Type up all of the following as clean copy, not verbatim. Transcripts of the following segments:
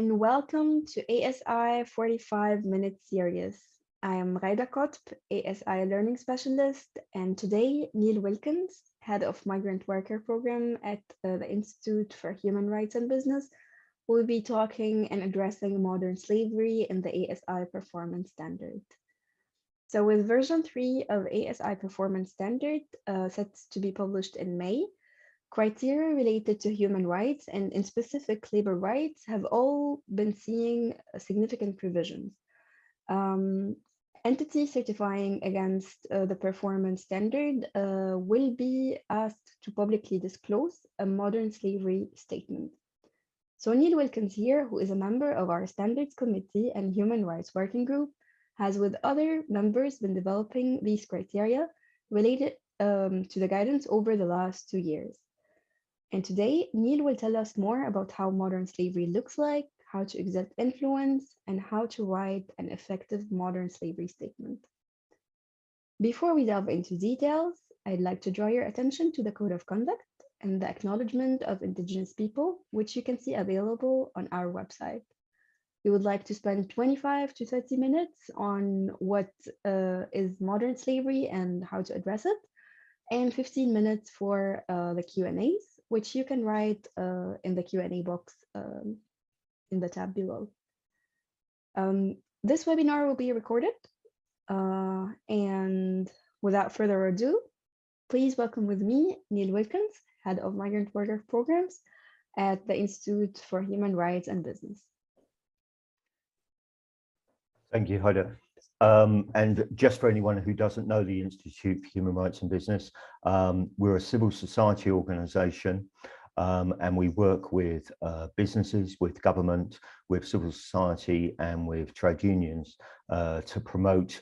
and welcome to ASI 45-minute series. I am Raida Kotb, ASI Learning Specialist, and today Neill Wilkins, Head of Migrant Worker Programme at the Institute for Human Rights and Business, will be talking and addressing modern slavery in the ASI Performance Standard. So with version 3 of ASI Performance Standard set to be published in May, criteria related to human rights and in specific labor rights have all been seeing significant provisions. Entities certifying against the performance standard will be asked to publicly disclose a modern slavery statement. So Neill Wilkins here, who is a member of our Standards Committee and Human Rights Working Group, has with other members been developing these criteria related to the guidance over the last 2 years. And today, Neill will tell us more about how modern slavery looks like, how to exert influence, and how to write an effective modern slavery statement. Before we delve into details, I'd like to draw your attention to the Code of Conduct and the Acknowledgement of Indigenous People, which you can see available on our website. We would like to spend 25 to 30 minutes on what is modern slavery and how to address it, and 15 minutes for the Q&As, which you can write in the Q&A box in the tab below. This webinar will be recorded, and without further ado, please welcome with me Neill Wilkins, Head of Migrant Worker Programs at the Institute for Human Rights and Business. Thank you, Haida. And just for anyone who doesn't know the Institute for Human Rights and Business, we're a civil society organisation, and we work with businesses, with government, with civil society and with trade unions to promote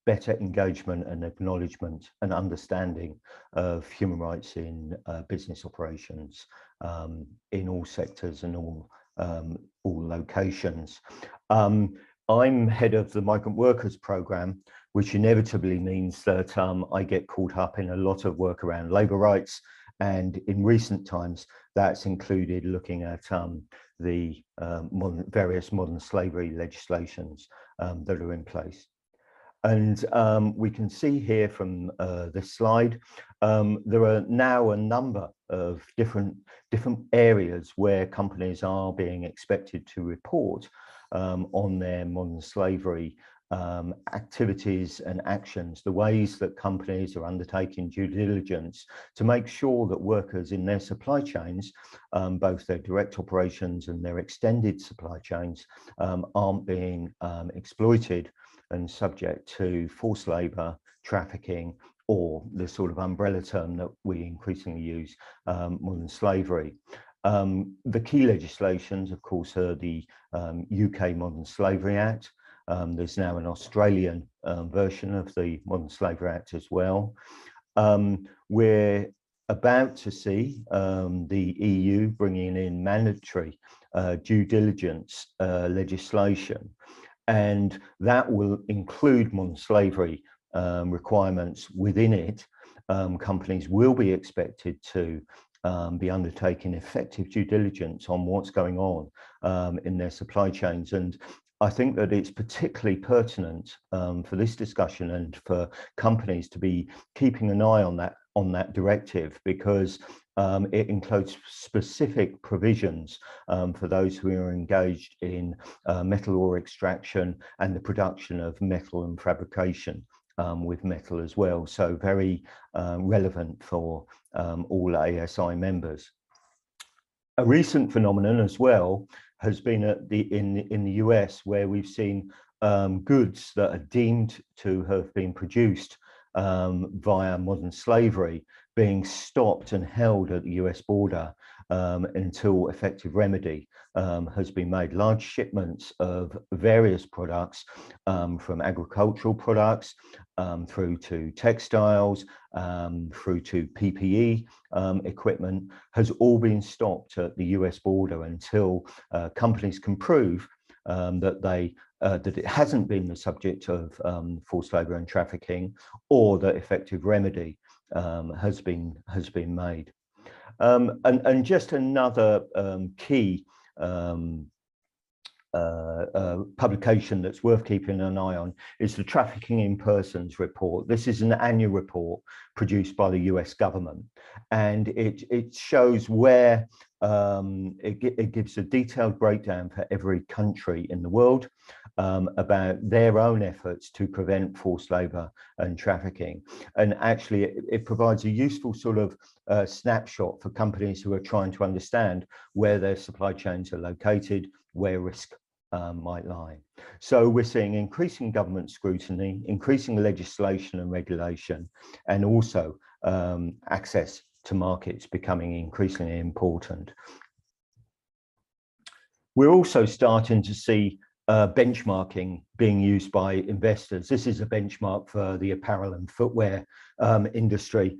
better engagement and acknowledgement and understanding of human rights in business operations in all sectors and all locations. I'm head of the Migrant Workers Programme, which inevitably means that I get caught up in a lot of work around labour rights, and in recent times that's included looking at the various modern slavery legislations that are in place. And we can see here from this slide, there are now a number of different areas where companies are being expected to report on their modern slavery activities and actions, the ways that companies are undertaking due diligence to make sure that workers in their supply chains, both their direct operations and their extended supply chains, aren't being exploited and subject to forced labour, trafficking, or the sort of umbrella term that we increasingly use, modern slavery. The key legislations, of course, are the UK Modern Slavery Act. There's now an Australian version of the Modern Slavery Act as well. We're about to see the EU bringing in mandatory due diligence legislation, and that will include modern slavery requirements within it. Companies will be expected to be undertaking effective due diligence on what's going on in their supply chains. And I think that it's particularly pertinent for this discussion and for companies to be keeping an eye on that directive, because it includes specific provisions for those who are engaged in metal ore extraction and the production of metal and fabrication with metal as well. So very relevant for all ASI members. A recent phenomenon as well has been in the US, where we've seen goods that are deemed to have been produced via modern slavery being stopped and held at the US border until effective remedy has been made. Large shipments of various products, from agricultural products through to textiles, through to PPE equipment, has all been stopped at the US border until companies can prove that it hasn't been the subject of forced labour and trafficking, or that effective remedy has been made. And just another key publication that's worth keeping an eye on is the Trafficking in Persons report. This is an annual report produced by the US government, and it shows where it gives a detailed breakdown for every country in the world about their own efforts to prevent forced labour and trafficking. And actually it provides a useful sort of snapshot for companies who are trying to understand where their supply chains are located, where risk might lie. So we're seeing increasing government scrutiny, increasing legislation and regulation, and also access to markets becoming increasingly important. We're also starting to see benchmarking being used by investors. This is a benchmark for the apparel and footwear industry,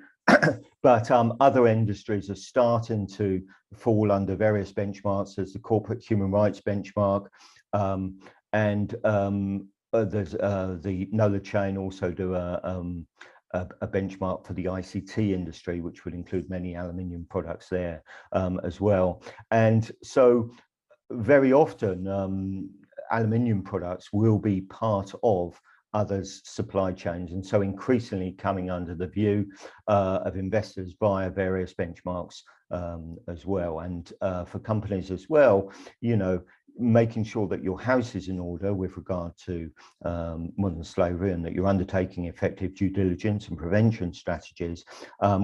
but other industries are starting to fall under various benchmarks. There's the corporate human rights benchmark, and there's the Knowledge Chain also do a benchmark for the ICT industry, which would include many aluminium products there as well. And so very often aluminium products will be part of others' supply chains, and so increasingly coming under the view of investors via various benchmarks as well. And for companies as well, you know, making sure that your house is in order with regard to modern slavery, and that you're undertaking effective due diligence and prevention strategies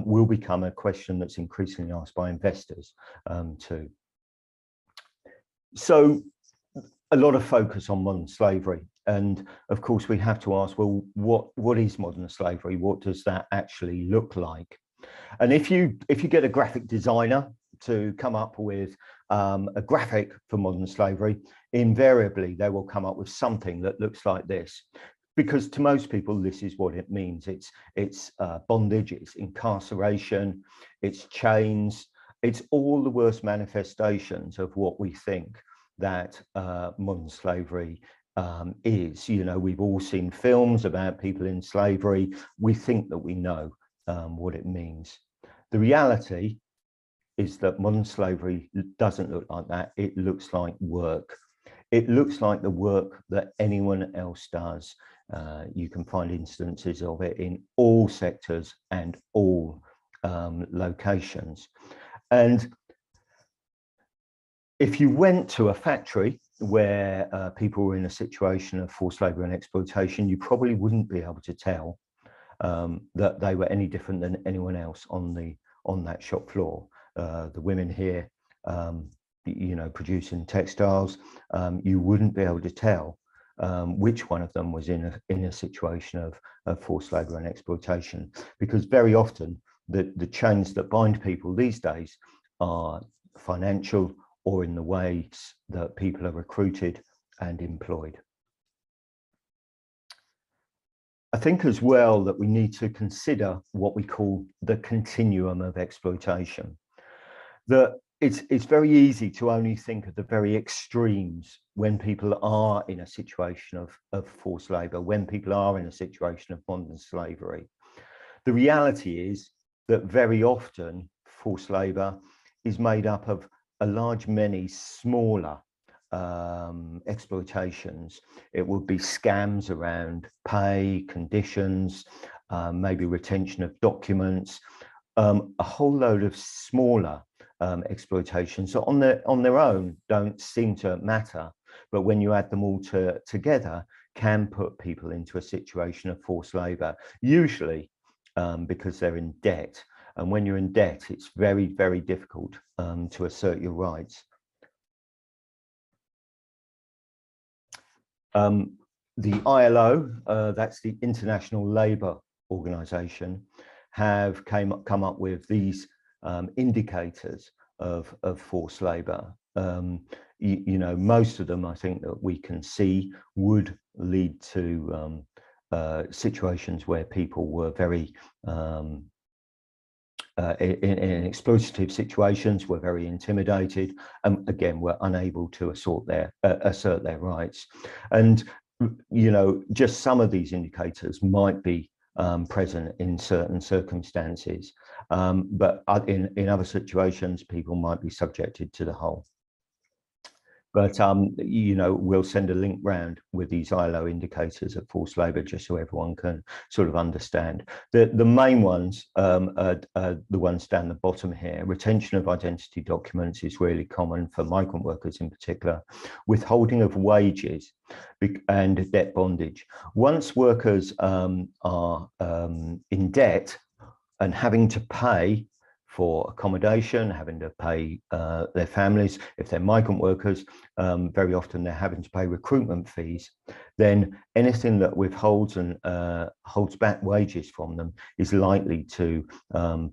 will become a question that's increasingly asked by investors too. So a lot of focus on modern slavery, and of course we have to ask, well, what is modern slavery? What does that actually look like? And if you get a graphic designer to come up with a graphic for modern slavery, invariably they will come up with something that looks like this, because to most people this is what it means. It's bondage, it's incarceration, it's chains, it's all the worst manifestations of what we think that modern slavery is. You know, we've all seen films about people in slavery. We think that we know what it means. The reality is that modern slavery doesn't look like that. It looks like work. It looks like the work that anyone else does. You can find instances of it in all sectors and all locations. And if you went to a factory where people were in a situation of forced labour and exploitation, you probably wouldn't be able to tell that they were any different than anyone else on that shop floor. The women here, you know, producing textiles, you wouldn't be able to tell which one of them was in a situation of forced labour and exploitation, because very often the chains that bind people these days are financial, or in the ways that people are recruited and employed. I think as well that we need to consider what we call the continuum of exploitation. That it's very easy to only think of the very extremes when people are in a situation of forced labour, when people are in a situation of modern slavery. The reality is that very often forced labour is made up of a large many smaller exploitations. It would be scams around pay, conditions, maybe retention of documents, a whole load of smaller exploitations that on their own don't seem to matter, but when you add them all together can put people into a situation of forced labour, usually because they're in debt. And when you're in debt, it's very, very difficult to assert your rights. The ILO, that's the International Labour Organization, have come up with these indicators of forced labour. You know, most of them I think that we can see would lead to situations where people were very in exploitative situations, were very intimidated, and again were unable to assert their rights. And you know, just some of these indicators might be present in certain circumstances, but in other situations people might be subjected to the whole. But we'll send a link round with these ILO indicators of forced labour, just so everyone can sort of understand. The main ones are the ones down the bottom here. Retention of identity documents is really common for migrant workers in particular. Withholding of wages and debt bondage. Once workers are in debt and having to pay for accommodation, having to pay their families, if they're migrant workers, very often they're having to pay recruitment fees, then anything that withholds and holds back wages from them is likely to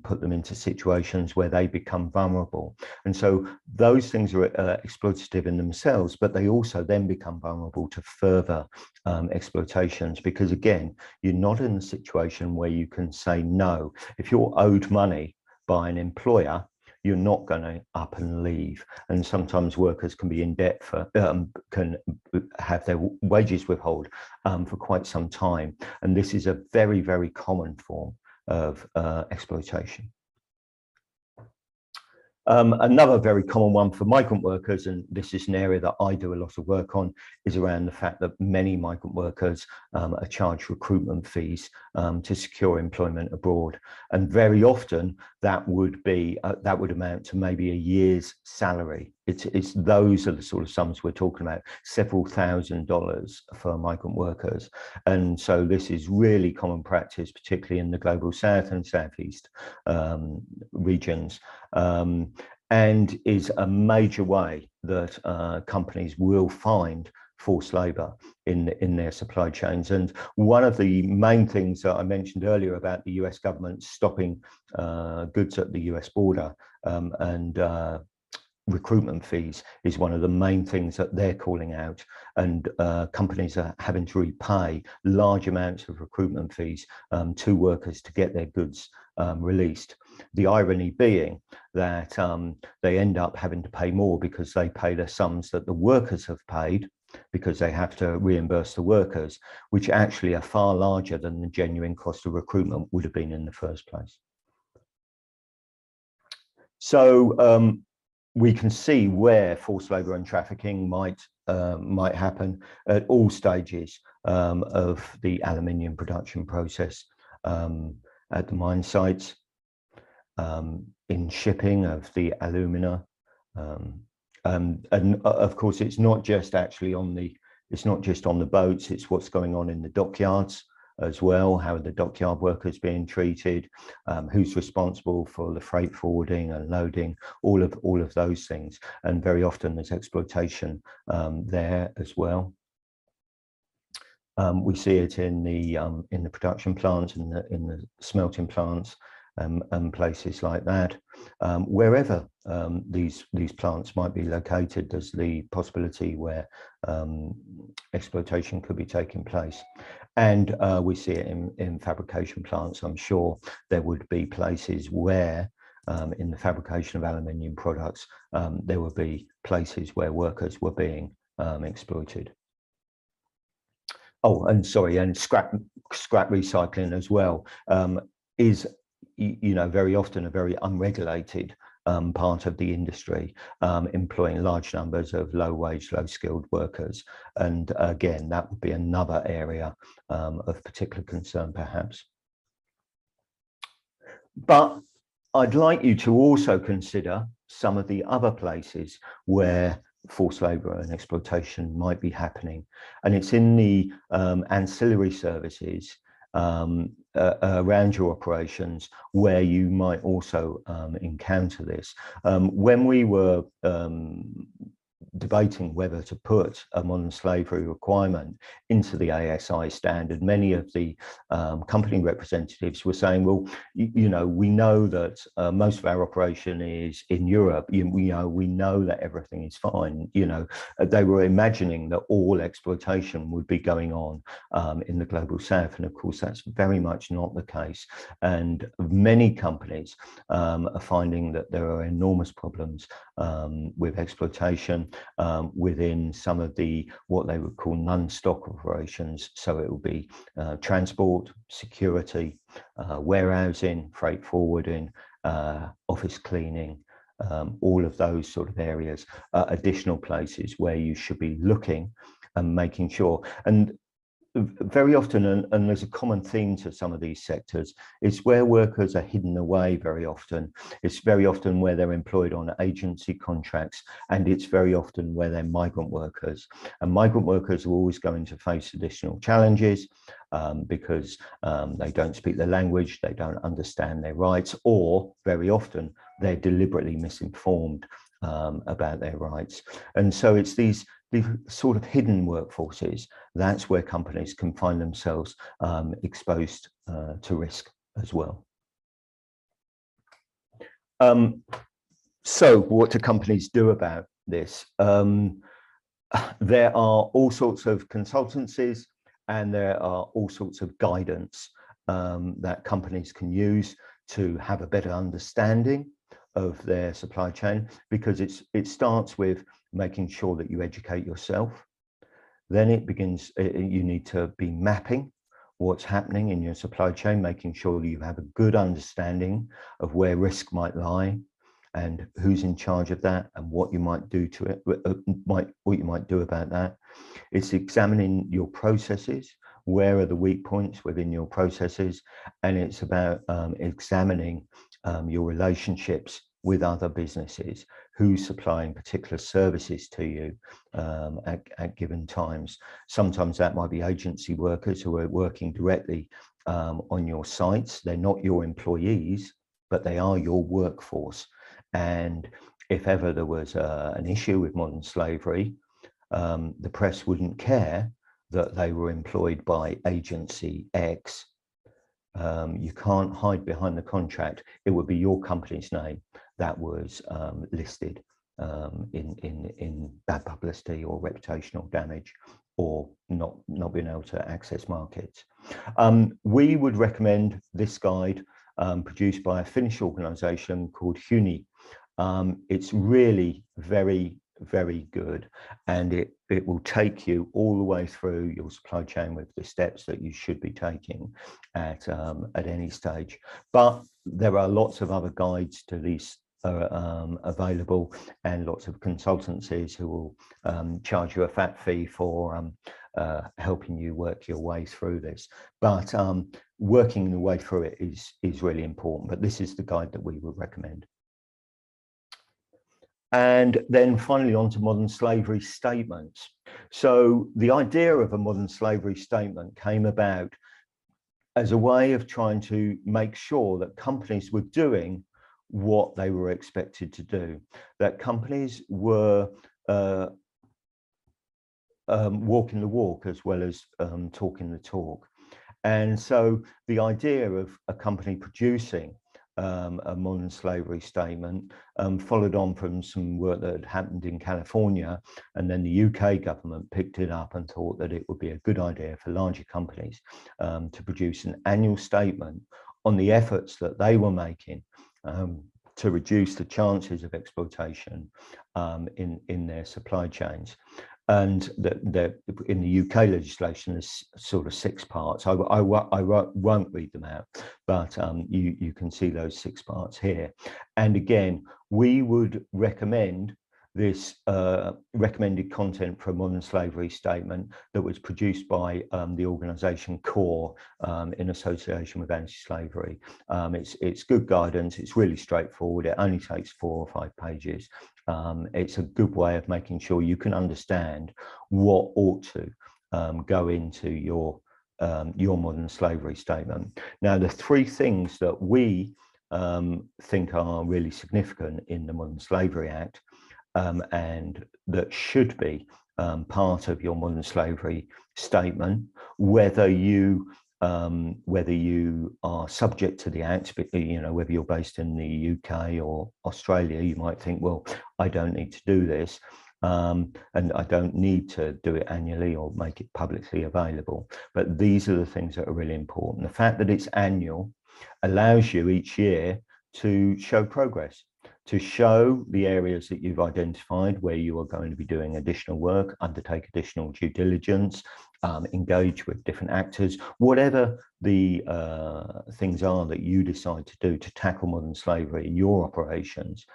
put them into situations where they become vulnerable. And so those things are exploitative in themselves, but they also then become vulnerable to further exploitations, because again, you're not in a situation where you can say no. If you're owed money by an employer, you're not going to up and leave. And sometimes workers can be in debt for, can have their wages withheld for quite some time. And this is a very, very common form of exploitation. Another very common one for migrant workers, and this is an area that I do a lot of work on, is around the fact that many migrant workers are charged recruitment fees to secure employment abroad, and very often that would amount to maybe a year's salary. Those are the sort of sums we're talking about, several $1,000s for migrant workers, and so this is really common practice, particularly in the global south and southeast regions. And is a major way that companies will find forced labour in their supply chains. And one of the main things that I mentioned earlier about the US government stopping goods at the US border and recruitment fees is one of the main things that they're calling out, and companies are having to repay large amounts of recruitment fees to workers to get their goods released. The irony being that they end up having to pay more because they pay the sums that the workers have paid, because they have to reimburse the workers, which actually are far larger than the genuine cost of recruitment would have been in the first place. So we can see where forced labour and trafficking might happen at all stages of the aluminium production process, at the mine sites, in shipping of the alumina, and of course it's not just actually on the boats, it's what's going on in the dockyards as well. How are the dockyard workers being treated? Who's responsible for the freight forwarding and loading? All of those things, and very often there's exploitation there as well. We see it in the production plants, in the smelting plants, and places like that. Wherever these plants might be located, there's the possibility where exploitation could be taking place. And we see it in fabrication plants. I'm sure there would be places where in the fabrication of aluminium products, there would be places where workers were being exploited. Oh, and sorry, and scrap recycling as well is, very often a very unregulated part of the industry, employing large numbers of low-wage, low-skilled workers. And again, that would be another area of particular concern, perhaps. But I'd like you to also consider some of the other places where forced labour and exploitation might be happening. And it's in the ancillary services around your operations where you might also encounter this. When we were debating whether to put a modern slavery requirement into the ASI standard, many of the company representatives were saying, well, we know that most of our operation is in Europe. We know that everything is fine. They were imagining that all exploitation would be going on in the global south, and of course that's very much not the case. And many companies are finding that there are enormous problems with exploitation within some of what they would call non-stock operations. So it will be transport, security, warehousing, freight forwarding, office cleaning, all of those sort of areas are additional places where you should be looking and making sure. And very often, and there's a common theme to some of these sectors, it's where workers are hidden away very often. It's very often where they're employed on agency contracts, and it's very often where they're migrant workers. And migrant workers are always going to face additional challenges because they don't speak the language, they don't understand their rights, or very often they're deliberately misinformed about their rights. And so it's these sort of hidden workforces, that's where companies can find themselves exposed to risk as well. So what do companies do about this? There are all sorts of consultancies and there are all sorts of guidance that companies can use to have a better understanding of their supply chain, because it starts with making sure that you educate yourself. Then it begins, you need to be mapping what's happening in your supply chain, making sure that you have a good understanding of where risk might lie and who's in charge of that and what you might do to it, what you might do about that. It's examining your processes, where are the weak points within your processes, and it's about examining your relationships with other businesses, who's supplying particular services to you at given times. Sometimes that might be agency workers who are working directly on your sites. They're not your employees, but they are your workforce. And if ever there was an issue with modern slavery, the press wouldn't care that they were employed by agency X. You can't hide behind the contract. It would be your company's name that was listed in bad publicity or reputational damage, or not being able to access markets. We would recommend this guide produced by a Finnish organisation called Uni. It's really very good, and it will take you all the way through your supply chain with the steps that you should be taking at any stage. But there are lots of other guides to these available, and lots of consultancies who will charge you a fat fee for helping you work your way through this. But working the way through it is really important. But this is the guide that we would recommend. And then finally on to modern slavery statements. So the idea of a modern slavery statement came about as a way of trying to make sure that companies were doing what they were expected to do, that companies were walking the walk as well as talking the talk. And so the idea of a company producing a modern slavery statement followed on from some work that had happened in California, and then the UK government picked it up and thought that it would be a good idea for larger companies to produce an annual statement on the efforts that they were making to reduce the chances of exploitation in their supply chains. And in the UK legislation, there's sort of 6 parts. I won't read them out, but you can see those 6 parts here. And again, we would recommend this recommended content for a modern slavery statement that was produced by the organisation CORE in association with anti-slavery. It's good guidance. It's really straightforward. It only takes 4 or 5 pages. It's a good way of making sure you can understand what ought to go into your modern slavery statement. Now, the 3 things that we think are really significant in the Modern Slavery Act and that should be part of your modern slavery statement, whether you are subject to the Act, whether you're based in the UK or Australia. You might think, well, I don't need to do this, and I don't need to do it annually or make it publicly available. But these are the things that are really important. The fact that it's annual allows you each year to show progress, to show the areas that you've identified where you are going to be doing additional work, undertake additional due diligence, engage with different actors, whatever the things are that you decide to do to tackle modern slavery in your operations.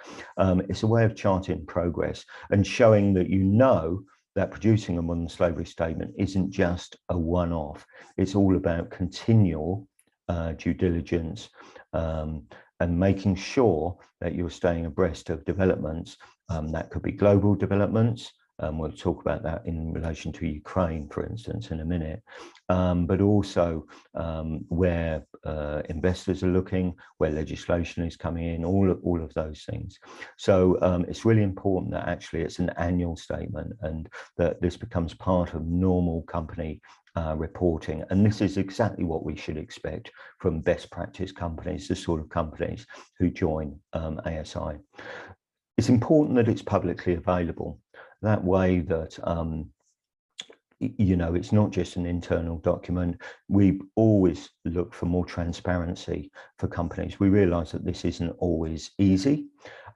It's a way of charting progress and showing that you know that producing a modern slavery statement isn't just a one-off. It's all about continual due diligence and making sure that you're staying abreast of developments. That could be global developments. We'll talk about that in relation to Ukraine, for instance, in a minute, but also where investors are looking, where legislation is coming in, all of those things. So it's really important that actually it's an annual statement and that this becomes part of normal company reporting. And this is exactly what we should expect from best practice companies, the sort of companies who join ASI. It's important that it's publicly available. That way that, you know, it's not just an internal document. We always look for more transparency for companies. We realize that this isn't always easy.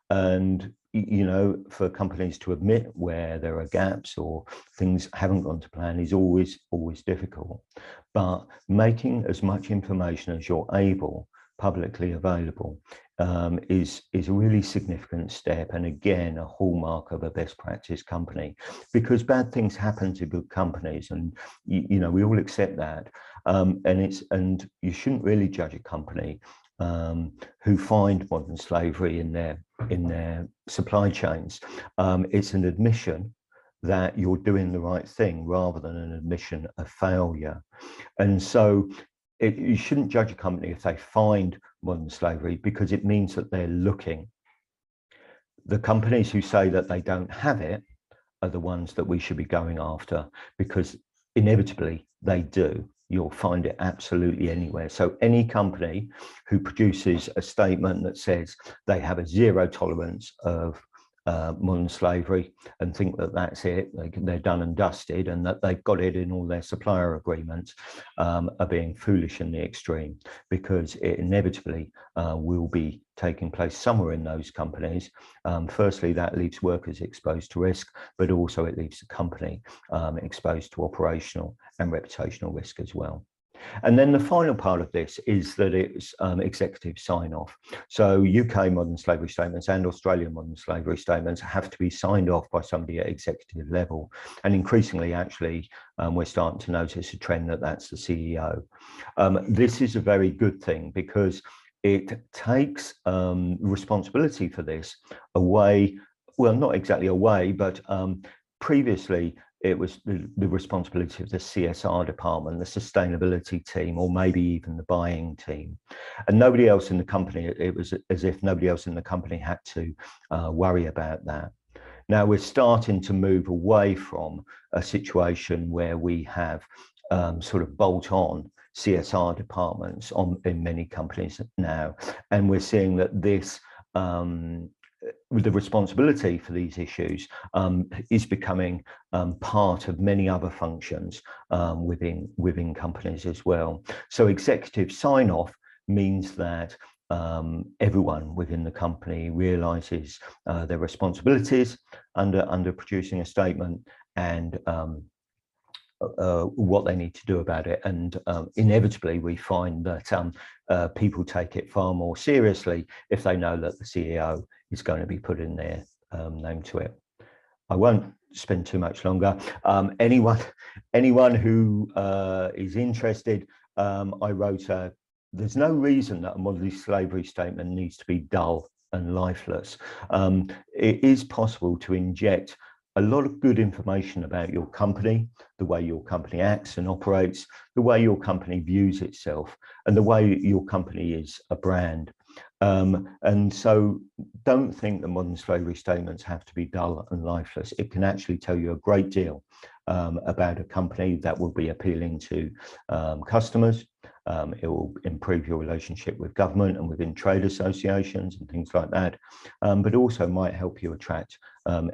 And, you know, for companies to admit where there are gaps or things haven't gone to plan is always difficult. But making as much information as you're able publicly available is a really significant step, and again a hallmark of a best practice company, because bad things happen to good companies, and you know we all accept that, and you shouldn't really judge a company who find modern slavery in their supply chains. It's an admission that you're doing the right thing rather than an admission of failure, and so you shouldn't judge a company if they find modern slavery, because it means that they're looking. The companies who say that they don't have it are the ones that we should be going after, because inevitably they do. You'll find it absolutely anywhere. So any company who produces a statement that says they have a zero tolerance of modern slavery and think that that's it, they're done and dusted, and that they've got it in all their supplier agreements, are being foolish in the extreme, because it inevitably will be taking place somewhere in those companies. Firstly, that leaves workers exposed to risk, but also it leaves the company exposed to operational and reputational risk as well. And then the final part of this is that it's executive sign-off. So UK modern slavery statements and Australian modern slavery statements have to be signed off by somebody at executive level. And increasingly, actually, we're starting to notice a trend that that's the CEO. This is a very good thing, because it takes responsibility for this away, well, not exactly away, but previously, it was the responsibility of the CSR department, the sustainability team, or maybe even the buying team. And nobody else in the company, it was as if nobody else in the company had to worry about that. Now we're starting to move away from a situation where we have sort of bolt-on CSR departments in many companies now. And we're seeing that this the responsibility for these issues is becoming part of many other functions within companies as well. So executive sign-off means that everyone within the company realizes their responsibilities under producing a statement, and what they need to do about it. And inevitably we find that people take it far more seriously if they know that the CEO is going to be putting their name to it. I won't spend too much longer. Anyone who is interested, I wrote there's no reason that a modern slavery statement needs to be dull and lifeless. It is possible to inject a lot of good information about your company, the way your company acts and operates, the way your company views itself, and the way your company is a brand. And so don't think that modern slavery statements have to be dull and lifeless. It can actually tell you a great deal about a company that will be appealing to customers. It will improve your relationship with government and within trade associations and things like that, but also might help you attract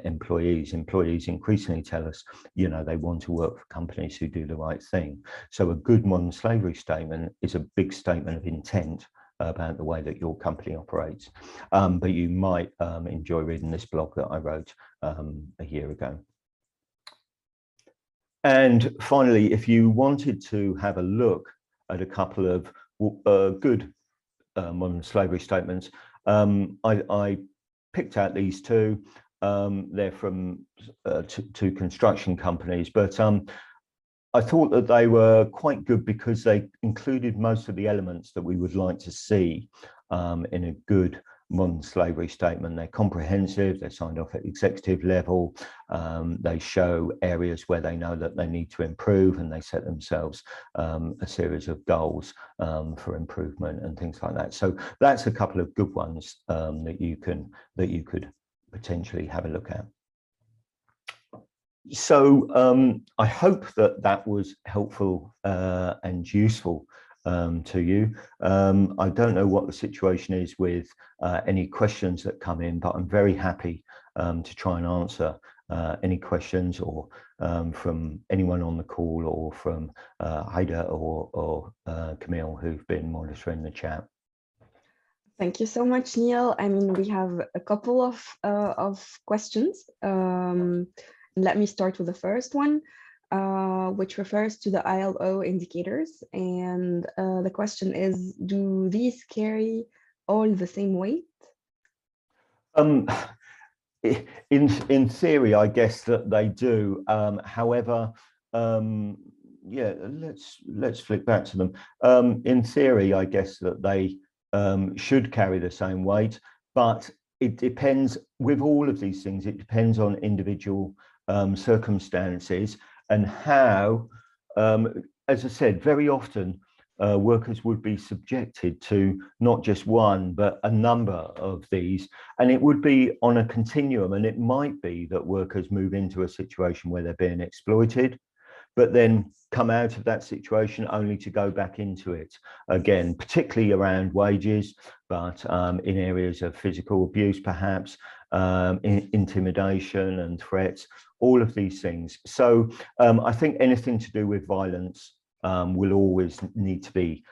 employees. Employees increasingly tell us, you know, they want to work for companies who do the right thing. So a good modern slavery statement is a big statement of intent about the way that your company operates. But you might enjoy reading this blog that I wrote a year ago. And finally, if you wanted to have a look at a couple of good modern slavery statements, I picked out these two. They're from two construction companies, but I thought that they were quite good because they included most of the elements that we would like to see in a good modern slavery statement. They're comprehensive, they're signed off at executive level, they show areas where they know that they need to improve, and they set themselves a series of goals for improvement and things like that. So that's a couple of good ones that you could potentially have a look at. So I hope that that was helpful and useful to you. I don't know what the situation is with any questions that come in, but I'm very happy to try and answer any questions, or from anyone on the call, or from Haida or Camille, who've been monitoring the chat. Thank you so much, Neill. I mean, we have a couple of questions. Let me start with the first one, which refers to the ILO indicators. And the question is, do these carry all the same weight? In theory, I guess that they do. However, yeah, let's flick back to them. In theory, I guess that they should carry the same weight, but it depends. With all of these things, it depends on individual circumstances and how, as I said, very often workers would be subjected to not just one, but a number of these, and it would be on a continuum. And it might be that workers move into a situation where they're being exploited, but then come out of that situation only to go back into it again, particularly around wages, but in areas of physical abuse, perhaps, intimidation and threats, all of these things. So I think anything to do with violence will always need to be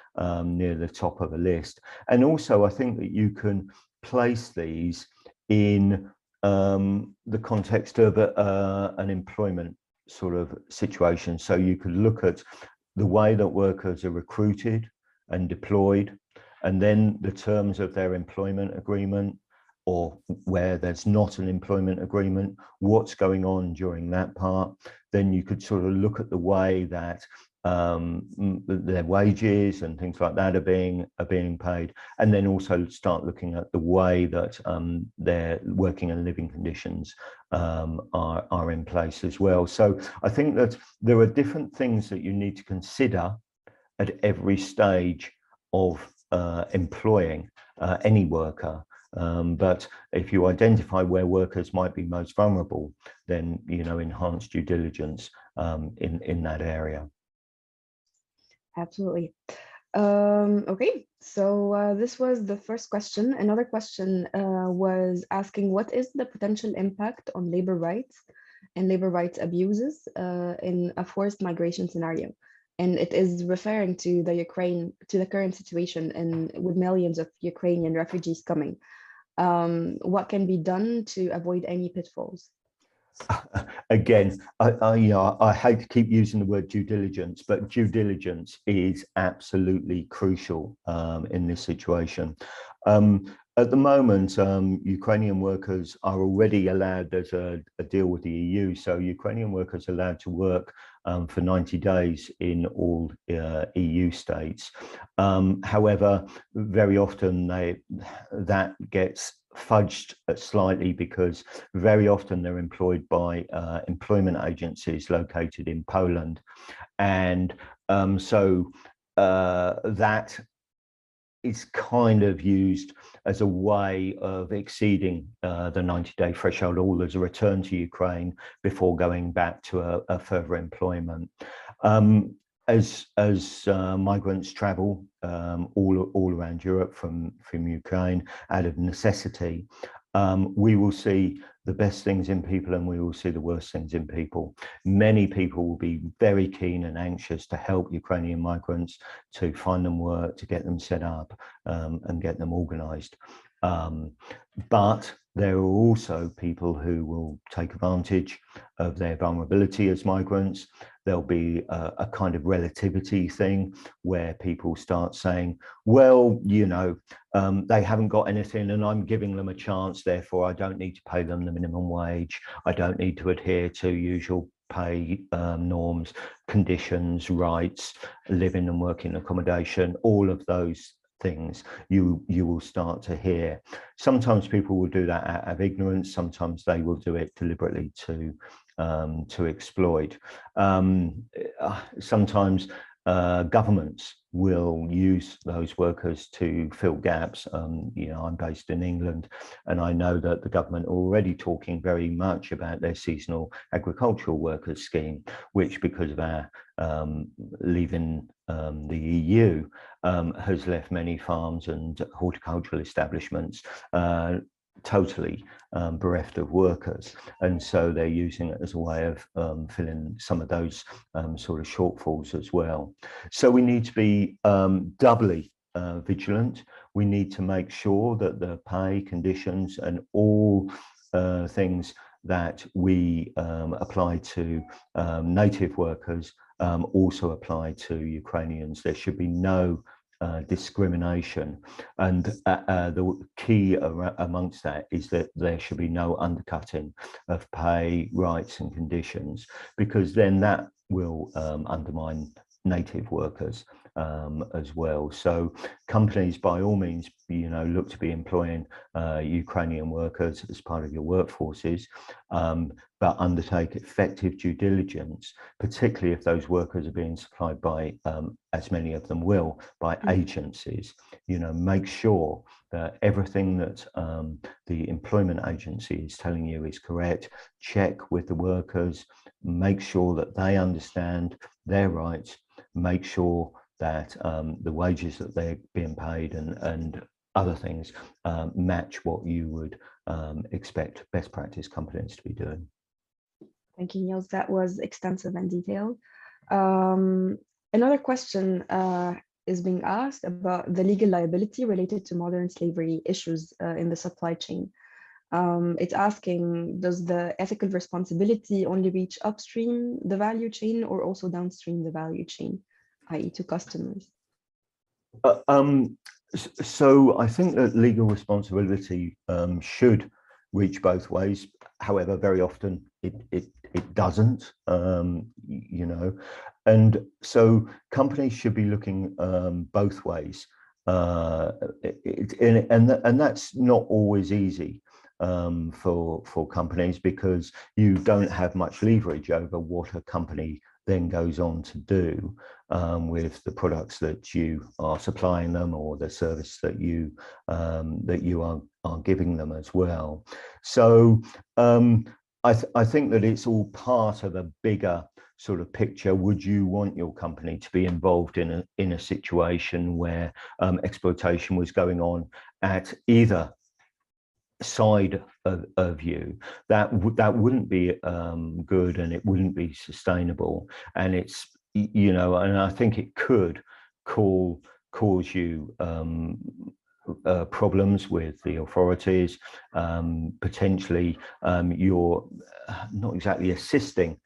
near the top of a list. And also, I think that you can place these in the context of an employment sort of situation. So you could look at the way that workers are recruited and deployed, and then the terms of their employment agreement, or where there's not an employment agreement, what's going on during that part. Then you could sort of look at the way that their wages and things like that are being paid, and then also start looking at the way that their working and living conditions are in place as well. So I think that there are different things that you need to consider at every stage of employing any worker. But if you identify where workers might be most vulnerable, then, you know, enhance due diligence in that area. Absolutely. Okay, so this was the first question. Another question was asking, what is the potential impact on labor rights and labor rights abuses in a forced migration scenario? And it is referring to the current situation and with millions of Ukrainian refugees coming. What can be done to avoid any pitfalls? Again, I hate to keep using the word due diligence, but due diligence is absolutely crucial in this situation. At the moment, Ukrainian workers are already allowed, there's a deal with the EU, so Ukrainian workers are allowed to work for 90 days in all EU states. However, very often that gets fudged slightly, because very often they're employed by employment agencies located in Poland. And so that is kind of used as a way of exceeding the 90-day threshold, all as a return to Ukraine before going back to a further employment. As migrants travel all around Europe from Ukraine out of necessity, we will see the best things in people and we will see the worst things in people. Many people will be very keen and anxious to help Ukrainian migrants, to find them work, to get them set up and get them organized. But there are also people who will take advantage of their vulnerability as migrants. There'll be a kind of relativity thing where people start saying, well, you know, they haven't got anything and I'm giving them a chance, therefore I don't need to pay them the minimum wage. I don't need to adhere to usual pay norms, conditions, rights, living and working accommodation, all of those things you will start to hear. Sometimes people will do that out of ignorance, sometimes they will do it deliberately to exploit. Sometimes governments will use those workers to fill gaps. You know, I'm based in England, and I know that the government are already talking very much about their seasonal agricultural workers scheme, which, because of our leaving the EU, has left many farms and horticultural establishments totally bereft of workers, and so they're using it as a way of filling some of those sort of shortfalls as well. So we need to be doubly vigilant. We need to make sure that the pay conditions and all things that we apply to native workers also apply to Ukrainians. There should be no discrimination, and the key amongst that is that there should be no undercutting of pay, rights and conditions, because then that will undermine native workers as well. So companies, by all means, you know, look to be employing Ukrainian workers as part of your workforces, but undertake effective due diligence, particularly if those workers are being supplied by, as many of them will, by agencies. You know, make sure that everything that the employment agency is telling you is correct. Check with the workers, make sure that they understand their rights, make sure that the wages that they're being paid and other things match what you would expect best practice companies to be doing. Thank you, Niels. That was extensive and detailed. Another question is being asked about the legal liability related to modern slavery issues in the supply chain. It's asking, does the ethical responsibility only reach upstream the value chain or also downstream the value chain, i.e. to customers? So I think that legal responsibility should reach both ways. However, very often it doesn't, you know, and so companies should be looking both ways, and that's not always easy for companies, because you don't have much leverage over what a company then goes on to do with the products that you are supplying them or the service that you are giving them as well. So I think that it's all part of a bigger sort of picture. Would you want your company to be involved in a situation where exploitation was going on at either side of you? That wouldn't be good, and it wouldn't be sustainable, and it's, you know, and I think it could cause you problems with the authorities. Potentially you're not exactly assisting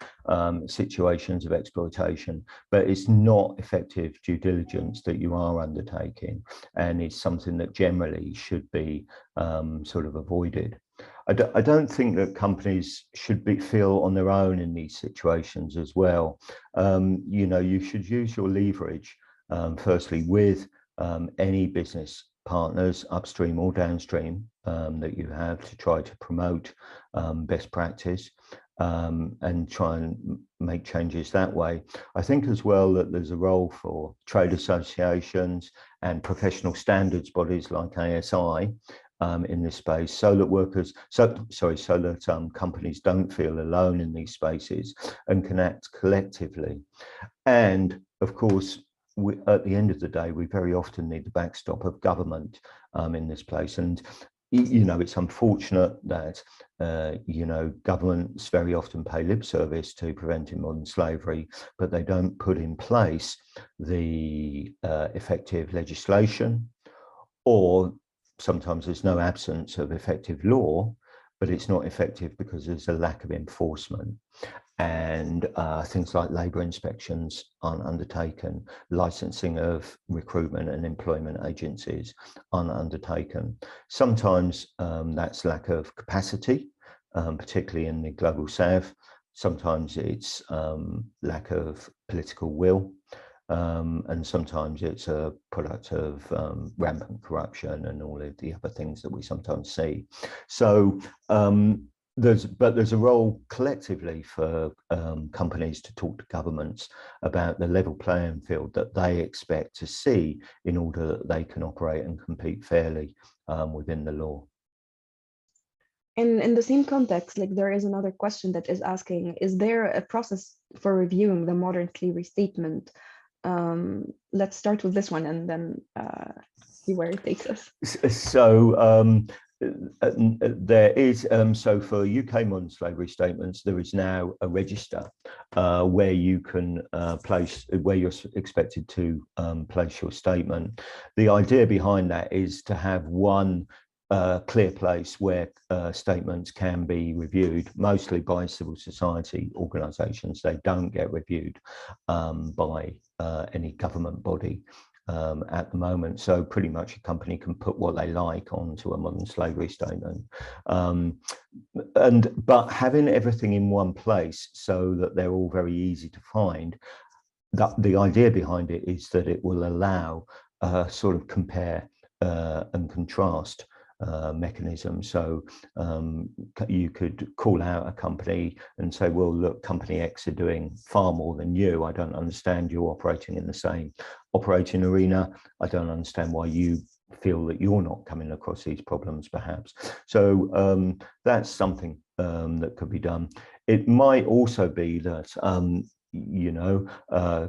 situations of exploitation, but it's not effective due diligence that you are undertaking, and it's something that generally should be sort of avoided. I don't think that companies should feel on their own in these situations as well. You know, you should use your leverage firstly with any business partners, upstream or downstream, that you have, to try to promote best practice and try and make changes that way. I think as well that there's a role for trade associations and professional standards bodies like ASI in this space, so that companies don't feel alone in these spaces and can act collectively. And of course, at the end of the day, we very often need the backstop of government in this place. And you know, it's unfortunate that, you know, governments very often pay lip service to preventing modern slavery, but they don't put in place the effective legislation, or sometimes there's no absence of effective law, but it's not effective because there's a lack of enforcement. And things like labour inspections aren't undertaken, licensing of recruitment and employment agencies aren't undertaken. Sometimes that's lack of capacity, particularly in the global south. Sometimes it's lack of political will. And sometimes it's a product of rampant corruption and all of the other things that we sometimes see. So there's a role collectively for companies to talk to governments about the level playing field that they expect to see in order that they can operate and compete fairly within the law. In the same context, like there is another question that is asking, is there a process for reviewing the modern slavery statement? Let's start with this one and then see where it takes us. So there is, so for UK modern slavery statements, there is now a register where you can place, where you're expected to place your statement. The idea behind that is to have one clear place where statements can be reviewed, mostly by civil society organisations. They don't get reviewed by any government body at the moment. So pretty much a company can put what they like onto a modern slavery statement. But having everything in one place so that they're all very easy to find, the idea behind it is that it will allow sort of compare and contrast mechanism. So you could call out a company and say, well, look, company X are doing far more than you. I don't understand you operating in the same operating arena. I don't understand why you feel that you're not coming across these problems, perhaps. So that's something that could be done. It might also be that you know,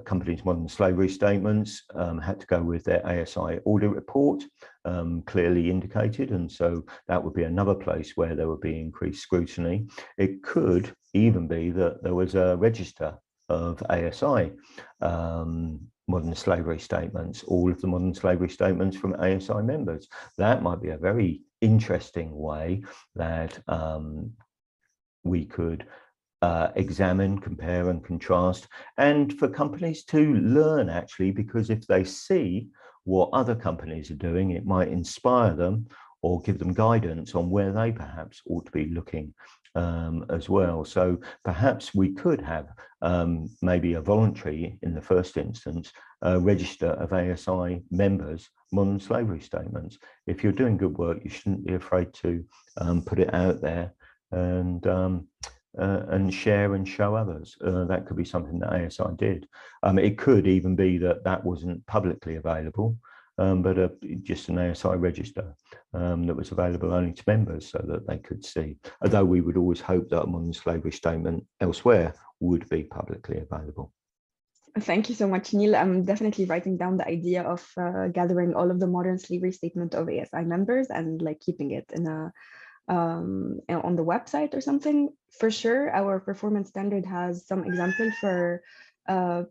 companies' modern slavery statements had to go with their ASI audit report, clearly indicated, and so that would be another place where there would be increased scrutiny. It could even be that there was a register of ASI modern slavery statements, all of the modern slavery statements from ASI members. That might be a very interesting way that we could examine, compare and contrast, and for companies to learn, actually, because if they see what other companies are doing, it might inspire them or give them guidance on where they perhaps ought to be looking as well. So perhaps we could have maybe a voluntary, in the first instance, register of ASI members' modern slavery statements. If you're doing good work, you shouldn't be afraid to put it out there and share and show others. That could be something that ASI did. It could even be that that wasn't publicly available, but just an ASI register that was available only to members so that they could see. Although we would always hope that a modern slavery statement elsewhere would be publicly available. Thank you so much, Neill. I'm definitely writing down the idea of gathering all of the modern slavery statement of ASI members and like keeping it in a on the website or something. For sure, our performance standard has some example for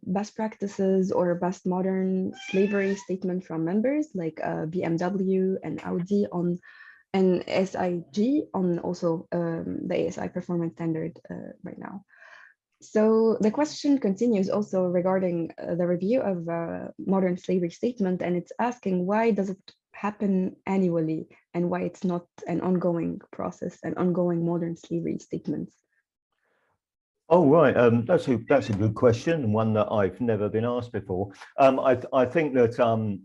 best practices or best modern slavery statement from members like BMW and Audi on and SIG on also the ASI Performance Standard right now. So the question continues also regarding the review of modern slavery statement, and it's asking why does it happen annually and why it's not an ongoing process, an ongoing modern slavery statements? Oh, right. That's a good question, and one that I've never been asked before. I think that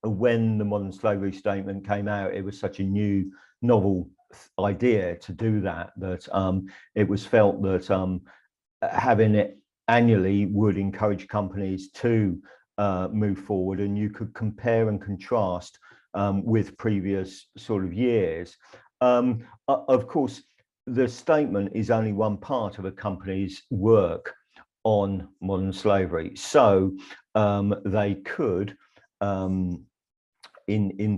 when the modern slavery statement came out, it was such a new, novel idea to do that, that it was felt that having it annually would encourage companies to move forward, and you could compare and contrast with previous sort of years. Of course, the statement is only one part of a company's work on modern slavery. So they could, in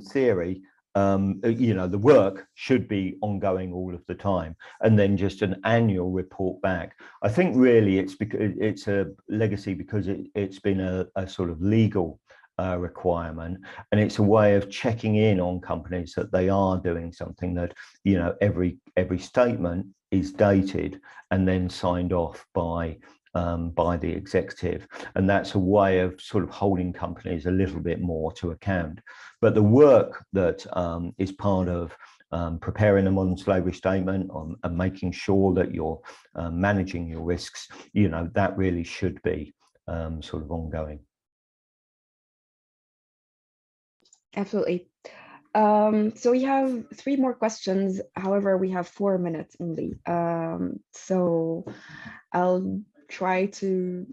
theory, the work should be ongoing all of the time, and then just an annual report back. I think really it's because it's a legacy because it's been a sort of legal requirement, and it's a way of checking in on companies that they are doing something, that every statement is dated and then signed off by the executive, and that's a way of sort of holding companies a little bit more to account. But the work that is part of preparing a modern slavery statement and making sure that you're managing your risks, that really should be sort of ongoing. Absolutely. So we have 3 more questions. However, we have 4 minutes only. So I'll try to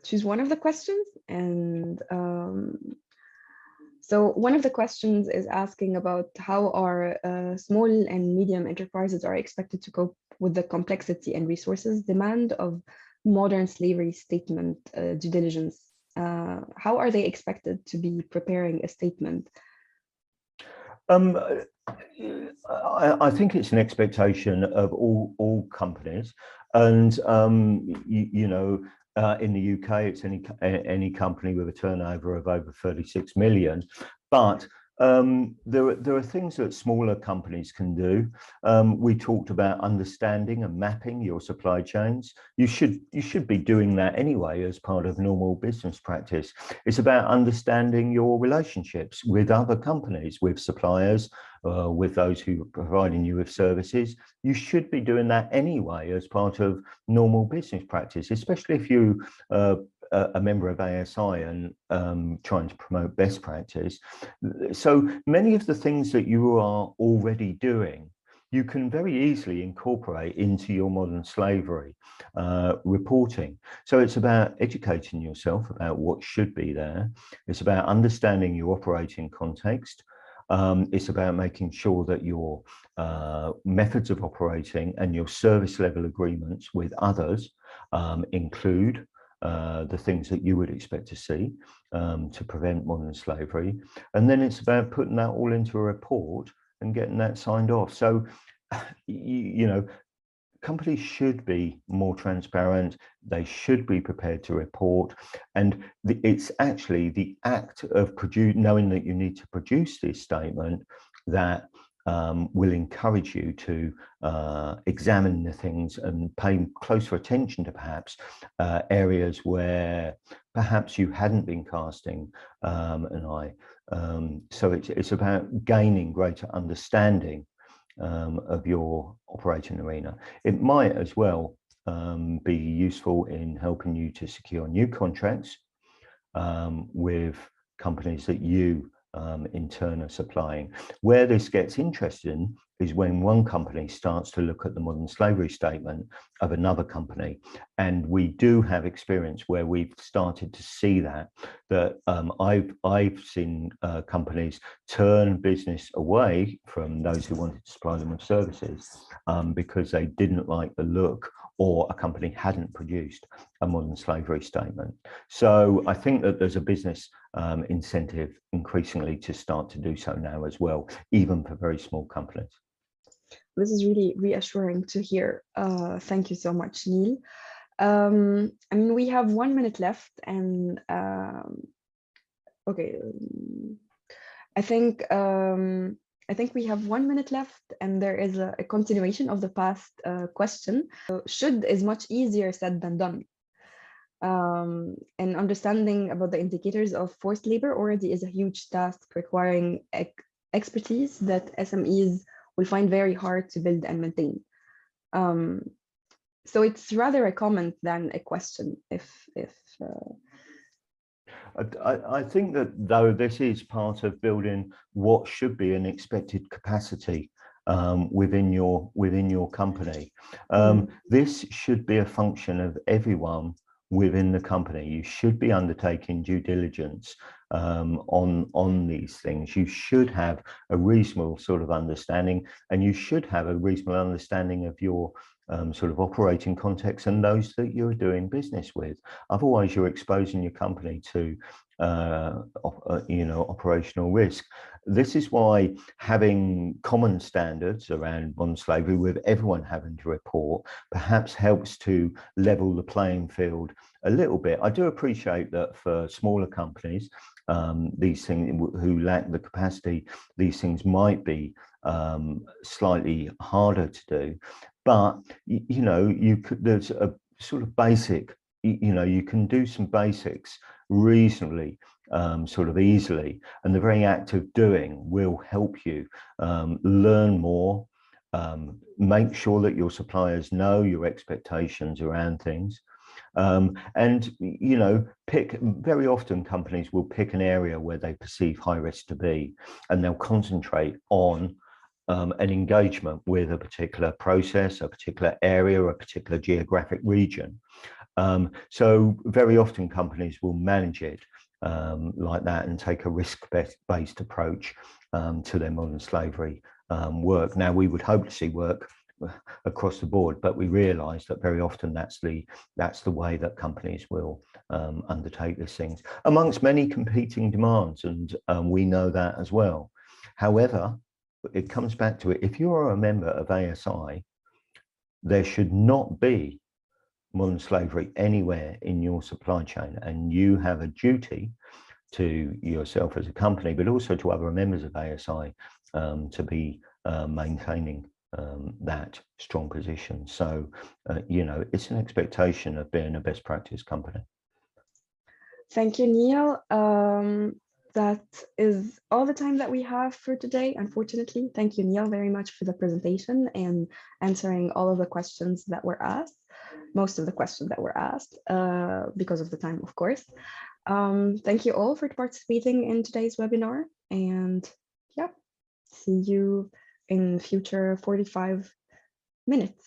choose one of the questions. And so one of the questions is asking about how our small and medium enterprises are expected to cope with the complexity and resources demand of modern slavery statement due diligence. How are they expected to be preparing a statement? I think it's an expectation of all companies, and in the UK, it's any company with a turnover of over 36 million. But there are things that smaller companies can do. We talked about understanding and mapping your supply chains. You should be doing that anyway as part of normal business practice. It's about understanding your relationships with other companies, with suppliers, with those who are providing you with services. You should be doing that anyway as part of normal business practice, especially if you a member of ASI and trying to promote best practice. So many of the things that you are already doing, you can very easily incorporate into your modern slavery reporting. So it's about educating yourself about what should be there. It's about understanding your operating context. It's about making sure that your methods of operating and your service level agreements with others include the things that you would expect to see to prevent modern slavery. And then it's about putting that all into a report and getting that signed off. So, companies should be more transparent. They should be prepared to report. And it's actually the act of knowing that you need to produce this statement that will encourage you to examine the things and pay closer attention to perhaps areas where perhaps you hadn't been casting an eye. So it's about gaining greater understanding of your operating arena. It might as well be useful in helping you to secure new contracts with companies that you in turn are supplying. Where this gets interesting is when one company starts to look at the modern slavery statement of another company. And we do have experience where we've started to see that I've seen companies turn business away from those who wanted to supply them with services because they didn't like the look, or a company hadn't produced a modern slavery statement. So I think that there's a business incentive increasingly to start to do so now as well, even for very small companies. This is really reassuring to hear. Thank you so much, Neill. I mean, we have 1 minute left, and okay, I think we have 1 minute left, and there is a continuation of the past question. Should is much easier said than done. And understanding about the indicators of forced labor already is a huge task requiring expertise that SMEs will find very hard to build and maintain. So it's rather a comment than a question. I think that though this is part of building what should be an expected capacity within your company. This should be a function of everyone within the company. You should be undertaking due diligence on these things. You should have a reasonable sort of understanding, and you should have a reasonable understanding of your sort of operating context and those that you're doing business with. Otherwise, you're exposing your company to operational risk. This is why having common standards around modern slavery with everyone having to report perhaps helps to level the playing field a little bit. I do appreciate that for smaller companies, these things who lack the capacity, these things might be slightly harder to do, but there's a sort of basic, you can do some basics reasonably sort of easily, and the very act of doing will help you learn more, make sure that your suppliers know your expectations around things. And very often companies will pick an area where they perceive high risk to be, and they'll concentrate on an engagement with a particular process, a particular area, a particular geographic region. So very often companies will manage it like that and take a risk-based approach to their modern slavery work. Now, we would hope to see work across the board, but we realise that very often that's the way that companies will undertake these things, amongst many competing demands, and we know that as well. However, it comes back to it. If you are a member of ASI, there should not be modern slavery anywhere in your supply chain, and you have a duty to yourself as a company, but also to other members of ASI to be maintaining that strong position. So, it's an expectation of being a best practice company. Thank you, Neill. That is all the time that we have for today, unfortunately. Thank you, Neill, very much for the presentation and answering all of the questions that were asked, most of the questions that were asked because of the time, of course. Thank you all for participating in today's webinar, and yeah, see you in future 45 minutes.